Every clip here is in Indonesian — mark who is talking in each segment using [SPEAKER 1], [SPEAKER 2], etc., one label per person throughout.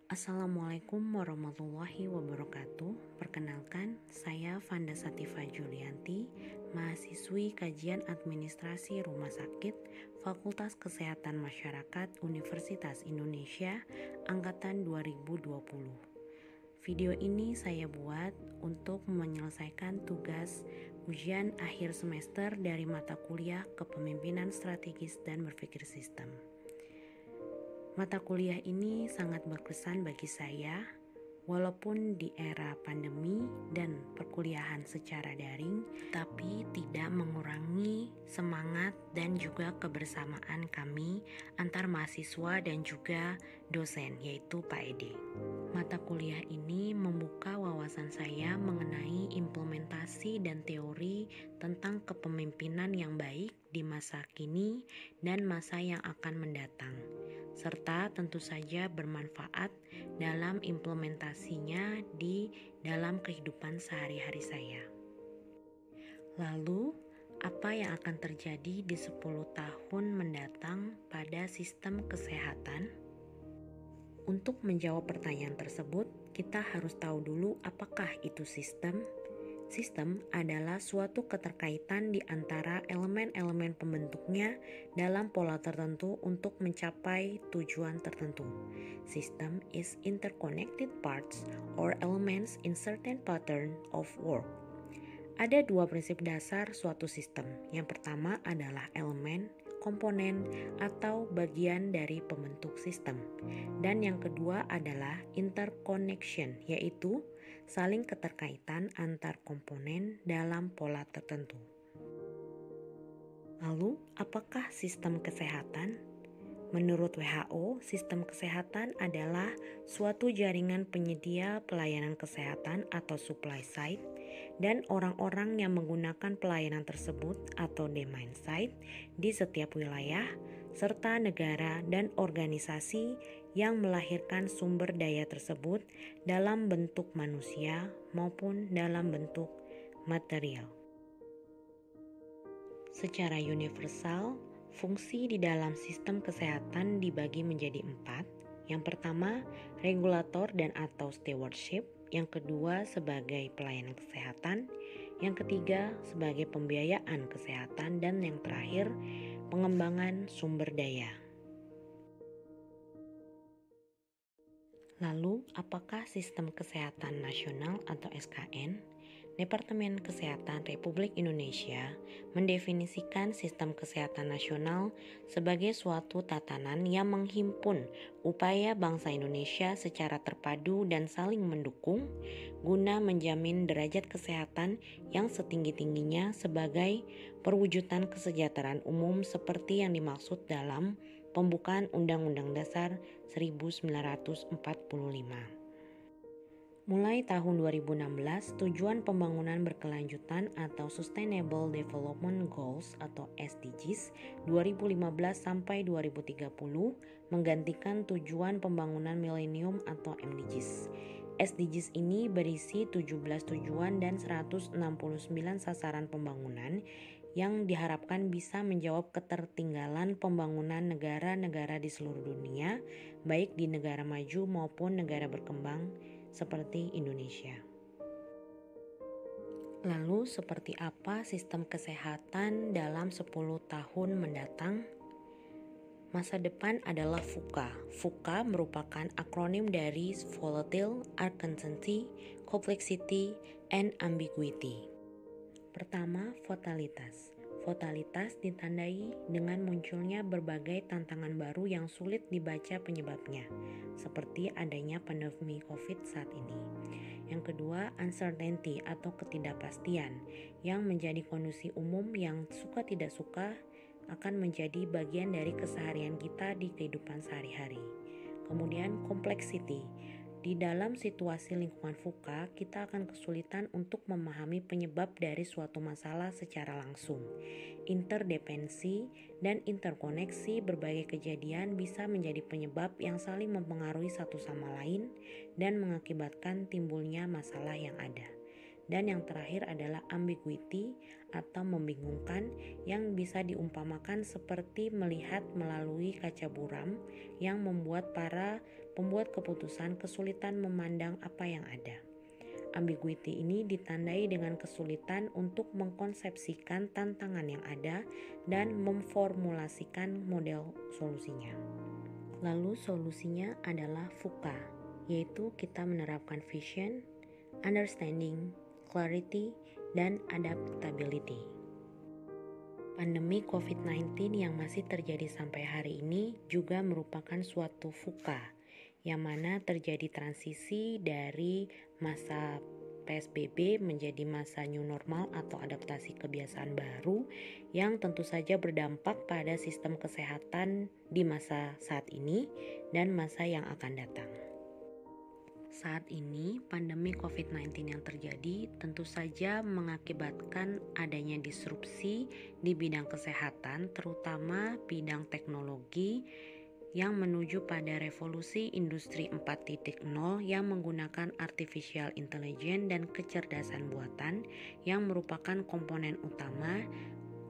[SPEAKER 1] Assalamualaikum warahmatullahi wabarakatuh. Perkenalkan, saya Vanda Sativa Julianti, mahasiswi Kajian Administrasi Rumah Sakit, Fakultas Kesehatan Masyarakat Universitas Indonesia, Angkatan 2020. Video ini saya buat untuk menyelesaikan tugas ujian akhir semester dari mata kuliah Kepemimpinan Strategis dan Berpikir Sistem. Mata kuliah ini sangat berkesan bagi saya, walaupun di era pandemi dan perkuliahan secara daring, tapi tidak mengurangi semangat dan juga kebersamaan kami antar mahasiswa dan juga dosen, yaitu Pak Ede. Mata kuliah ini membuka wawasan saya mengenai implementasi dan teori tentang kepemimpinan yang baik di masa kini dan masa yang akan mendatang, serta tentu saja bermanfaat dalam implementasinya di dalam kehidupan sehari-hari saya. Lalu, apa yang akan terjadi di 10 tahun mendatang pada sistem kesehatan? Untuk menjawab pertanyaan tersebut, kita harus tahu dulu apakah itu sistem. Sistem adalah suatu keterkaitan di antara elemen-elemen pembentuknya dalam pola tertentu untuk mencapai tujuan tertentu. System is interconnected parts or elements in certain pattern of work. Ada dua prinsip dasar suatu sistem. Yang pertama adalah elemen, komponen, atau bagian dari pembentuk sistem. Dan yang kedua adalah interconnection, yaitu saling keterkaitan antar komponen dalam pola tertentu. Lalu, apakah sistem kesehatan? Menurut WHO, sistem kesehatan adalah suatu jaringan penyedia pelayanan kesehatan atau supply side dan orang-orang yang menggunakan pelayanan tersebut atau demand side di setiap wilayah serta negara dan organisasi yang melahirkan sumber daya tersebut dalam bentuk manusia maupun dalam bentuk material. Secara universal, fungsi di dalam sistem kesehatan dibagi menjadi 4. Yang pertama, regulator dan atau stewardship. Yang kedua, sebagai pelayanan kesehatan. Yang ketiga, sebagai pembiayaan kesehatan. Dan yang terakhir, pengembangan sumber daya. Lalu, apakah sistem kesehatan nasional atau SKN? Departemen Kesehatan Republik Indonesia mendefinisikan sistem kesehatan nasional sebagai suatu tatanan yang menghimpun upaya bangsa Indonesia secara terpadu dan saling mendukung guna menjamin derajat kesehatan yang setinggi-tingginya sebagai perwujudan kesejahteraan umum seperti yang dimaksud dalam pembukaan Undang-Undang Dasar 1945. Mulai tahun 2016, tujuan pembangunan berkelanjutan atau Sustainable Development Goals atau SDGs 2015 sampai 2030 menggantikan tujuan pembangunan milenium atau MDGs. SDGs ini berisi 17 tujuan dan 169 sasaran pembangunan yang diharapkan bisa menjawab ketertinggalan pembangunan negara-negara di seluruh dunia, baik di negara maju maupun negara berkembang seperti Indonesia. Lalu seperti apa sistem kesehatan dalam 10 tahun mendatang? Masa depan adalah VUCA. VUCA merupakan akronim dari Volatile, Uncertainty, Complexity, and Ambiguity. Pertama, volatilitás. Volatilitás ditandai dengan munculnya berbagai tantangan baru yang sulit dibaca penyebabnya, seperti adanya pandemi COVID saat ini. Yang kedua, uncertainty atau ketidakpastian, yang menjadi kondisi umum yang suka tidak suka akan menjadi bagian dari keseharian kita di kehidupan sehari-hari. Kemudian, complexity. Di dalam situasi lingkungan VUCA, kita akan kesulitan untuk memahami penyebab dari suatu masalah secara langsung. Interdependensi dan interkoneksi berbagai kejadian bisa menjadi penyebab yang saling mempengaruhi satu sama lain dan mengakibatkan timbulnya masalah yang ada. Dan yang terakhir adalah ambiguity atau membingungkan yang bisa diumpamakan seperti melihat melalui kaca buram yang membuat para pembuat keputusan kesulitan memandang apa yang ada. Ambiguity ini ditandai dengan kesulitan untuk mengkonsepsikan tantangan yang ada dan memformulasikan model solusinya. Lalu solusinya adalah VUCA, yaitu kita menerapkan vision, understanding, clarity, dan adaptability. Pandemi COVID-19 yang masih terjadi sampai hari ini juga merupakan suatu VUCA, yang mana terjadi transisi dari masa PSBB menjadi masa new normal atau adaptasi kebiasaan baru yang tentu saja berdampak pada sistem kesehatan di masa saat ini dan masa yang akan datang. Saat ini, pandemi COVID-19 yang terjadi tentu saja mengakibatkan adanya disrupsi di bidang kesehatan, terutama bidang teknologi yang menuju pada revolusi industri 4.0 yang menggunakan artificial intelligence dan kecerdasan buatan yang merupakan komponen utama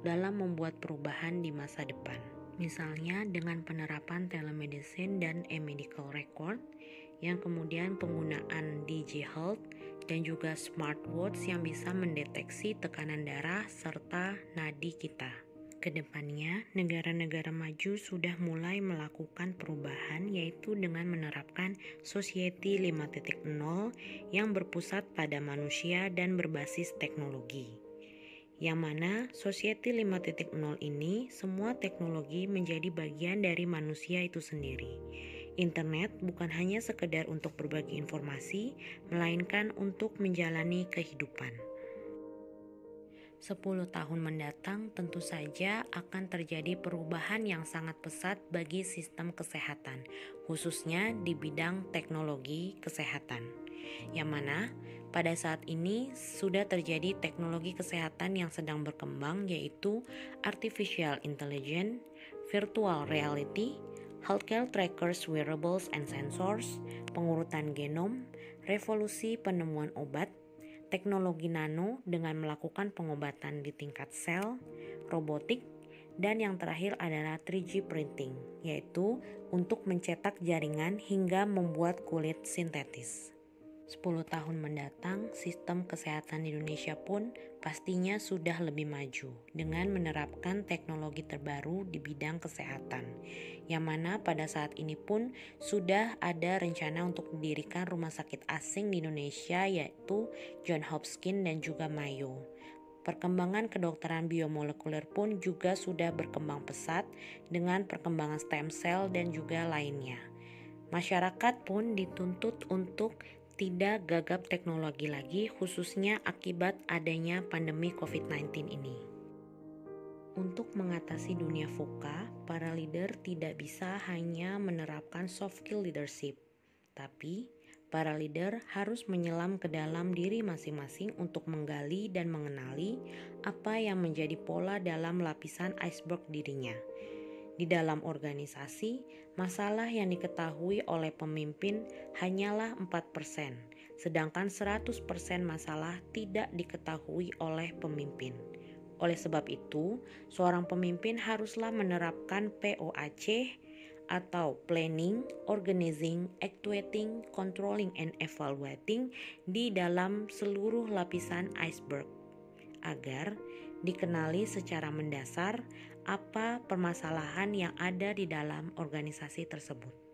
[SPEAKER 1] dalam membuat perubahan di masa depan. Misalnya dengan penerapan telemedicine dan e-medical record, yang kemudian penggunaan DigiHealth dan juga smartwatch yang bisa mendeteksi tekanan darah serta nadi kita. Kedepannya, negara-negara maju sudah mulai melakukan perubahan yaitu dengan menerapkan Society 5.0 yang berpusat pada manusia dan berbasis teknologi. Yang mana Society 5.0 ini semua teknologi menjadi bagian dari manusia itu sendiri. Internet bukan hanya sekedar untuk berbagi informasi, melainkan untuk menjalani kehidupan. 10 tahun mendatang tentu saja akan terjadi perubahan yang sangat pesat bagi sistem kesehatan, khususnya di bidang teknologi kesehatan. Yang mana pada saat ini sudah terjadi teknologi kesehatan yang sedang berkembang yaitu artificial intelligence, virtual reality, healthcare trackers, wearables and sensors, pengurutan genom, revolusi penemuan obat, teknologi nano dengan melakukan pengobatan di tingkat sel, robotik, dan yang terakhir adalah 3G printing, yaitu untuk mencetak jaringan hingga membuat kulit sintetis. 10 tahun mendatang, sistem kesehatan di Indonesia pun pastinya sudah lebih maju dengan menerapkan teknologi terbaru di bidang kesehatan, yang mana pada saat ini pun sudah ada rencana untuk mendirikan rumah sakit asing di Indonesia yaitu Johns Hopkins dan juga Mayo. Perkembangan kedokteran biomolekuler pun juga sudah berkembang pesat dengan perkembangan stem cell dan juga lainnya. Masyarakat pun dituntut untuk tidak gagap teknologi lagi, khususnya akibat adanya pandemi COVID-19 ini. Untuk mengatasi dunia VUCA, para leader tidak bisa hanya menerapkan soft skill leadership, tapi para leader harus menyelam ke dalam diri masing-masing untuk menggali dan mengenali apa yang menjadi pola dalam lapisan iceberg dirinya. Di dalam organisasi, masalah yang diketahui oleh pemimpin hanyalah 4%, sedangkan 100% masalah tidak diketahui oleh pemimpin. Oleh sebab itu, seorang pemimpin haruslah menerapkan POAC atau Planning, Organizing, Actuating, Controlling, and Evaluating di dalam seluruh lapisan iceberg agar dikenali secara mendasar apa permasalahan yang ada di dalam organisasi tersebut.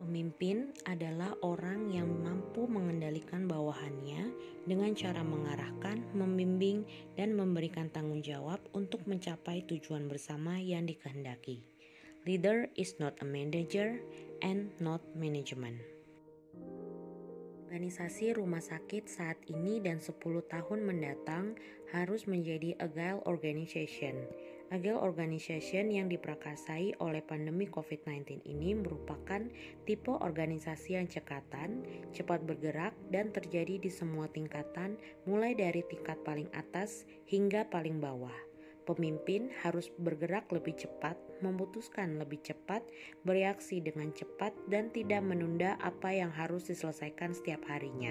[SPEAKER 1] Pemimpin adalah orang yang mampu mengendalikan bawahannya dengan cara mengarahkan, membimbing, dan memberikan tanggung jawab untuk mencapai tujuan bersama yang dikehendaki. Leader is not a manager and not management. Organisasi rumah sakit saat ini dan 10 tahun mendatang harus menjadi agile organization. Agile organization yang diprakarsai oleh pandemi COVID-19 ini merupakan tipe organisasi yang cekatan, cepat bergerak, dan terjadi di semua tingkatan mulai dari tingkat paling atas hingga paling bawah. Pemimpin harus bergerak lebih cepat, memutuskan lebih cepat, bereaksi dengan cepat, dan tidak menunda apa yang harus diselesaikan setiap harinya.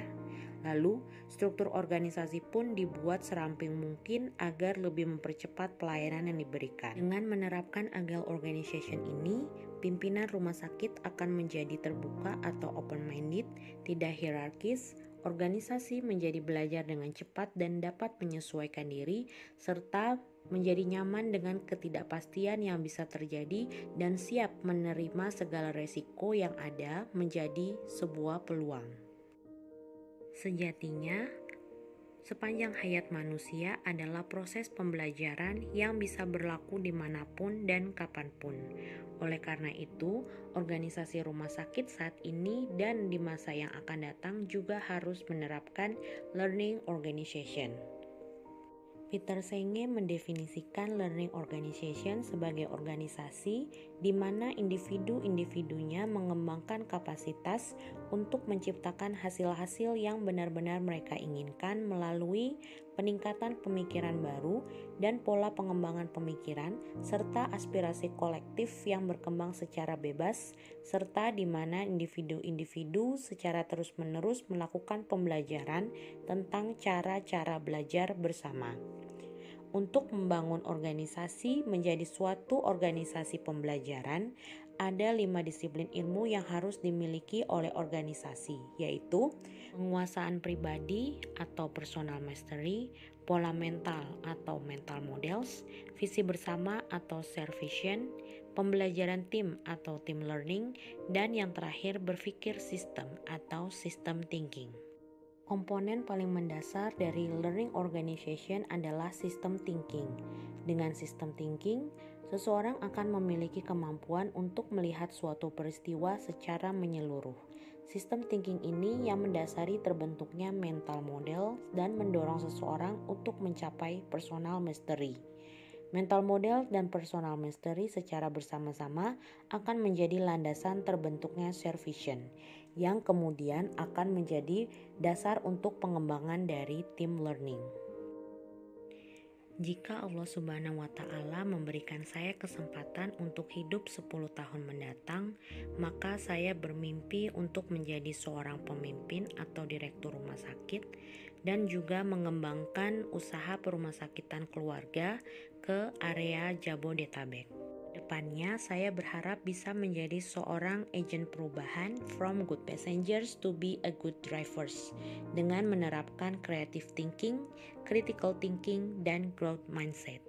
[SPEAKER 1] Lalu, struktur organisasi pun dibuat seramping mungkin agar lebih mempercepat pelayanan yang diberikan. Dengan menerapkan agile organization ini, pimpinan rumah sakit akan menjadi terbuka atau open-minded, tidak hierarkis. Organisasi menjadi belajar dengan cepat dan dapat menyesuaikan diri, serta menjadi nyaman dengan ketidakpastian yang bisa terjadi dan siap menerima segala resiko yang ada menjadi sebuah peluang. Sejatinya, sepanjang hayat manusia adalah proses pembelajaran yang bisa berlaku dimanapun dan kapanpun. Oleh karena itu, organisasi rumah sakit saat ini dan di masa yang akan datang juga harus menerapkan learning organization. Peter Senge mendefinisikan learning organization sebagai organisasi di mana individu-individunya mengembangkan kapasitas untuk menciptakan hasil-hasil yang benar-benar mereka inginkan melalui peningkatan pemikiran baru dan pola pengembangan pemikiran serta aspirasi kolektif yang berkembang secara bebas, serta di mana individu-individu secara terus-menerus melakukan pembelajaran tentang cara-cara belajar bersama. Untuk membangun organisasi menjadi suatu organisasi pembelajaran, ada 5 disiplin ilmu yang harus dimiliki oleh organisasi, yaitu penguasaan pribadi atau personal mastery, pola mental atau mental models, visi bersama atau shared vision, pembelajaran tim atau team learning, dan yang terakhir berpikir sistem atau system thinking. Komponen paling mendasar dari learning organization adalah system thinking. Dengan system thinking, seseorang akan memiliki kemampuan untuk melihat suatu peristiwa secara menyeluruh. System thinking ini yang mendasari terbentuknya mental model dan mendorong seseorang untuk mencapai personal mastery. Mental model dan personal mastery secara bersama-sama akan menjadi landasan terbentuknya shared vision, yang kemudian akan menjadi dasar untuk pengembangan dari team learning. Jika Allah Subhanahu wa Ta'ala memberikan saya kesempatan untuk hidup 10 tahun mendatang, maka saya bermimpi untuk menjadi seorang pemimpin atau direktur rumah sakit dan juga mengembangkan usaha perumahsakitan keluarga ke area Jabodetabek. Depannya, saya berharap bisa menjadi seorang agen perubahan from good passengers to be a good drivers dengan menerapkan creative thinking, critical thinking, dan growth mindset.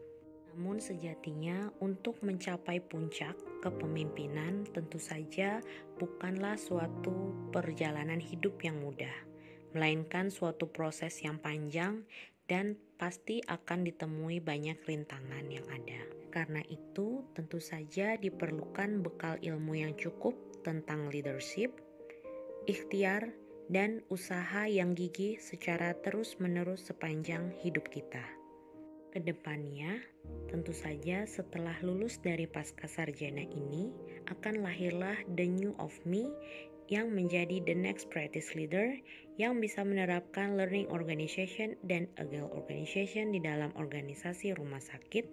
[SPEAKER 1] Namun sejatinya untuk mencapai puncak kepemimpinan tentu saja bukanlah suatu perjalanan hidup yang mudah, melainkan suatu proses yang panjang dan pasti akan ditemui banyak rintangan yang ada. Karena itu, tentu saja diperlukan bekal ilmu yang cukup tentang leadership, ikhtiar, dan usaha yang gigih secara terus-menerus sepanjang hidup kita. Kedepannya, tentu saja setelah lulus dari Pascasarjana ini, akan lahirlah the new of me yang menjadi the next practice leader yang bisa menerapkan learning organization dan agile organization di dalam organisasi rumah sakit,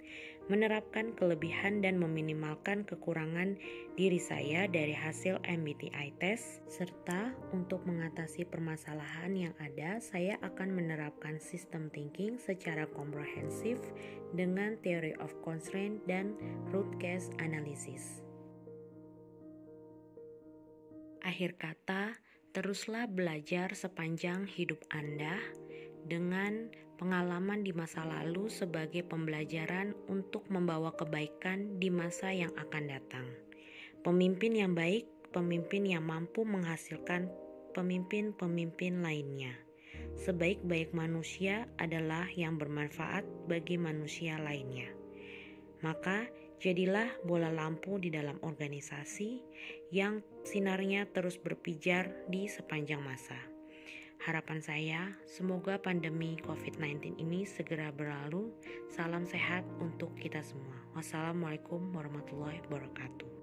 [SPEAKER 1] menerapkan kelebihan dan meminimalkan kekurangan diri saya dari hasil MBTI test, serta untuk mengatasi permasalahan yang ada, saya akan menerapkan system thinking secara komprehensif dengan theory of constraint dan root cause analysis. Akhir kata, teruslah belajar sepanjang hidup Anda dengan pengalaman di masa lalu sebagai pembelajaran untuk membawa kebaikan di masa yang akan datang. Pemimpin yang baik, pemimpin yang mampu menghasilkan pemimpin-pemimpin lainnya. Sebaik-baik manusia adalah yang bermanfaat bagi manusia lainnya. Maka, jadilah bola lampu di dalam organisasi yang sinarnya terus berpijar di sepanjang masa. Harapan saya, semoga pandemi COVID-19 ini segera berlalu. Salam sehat untuk kita semua. Wassalamualaikum warahmatullahi wabarakatuh.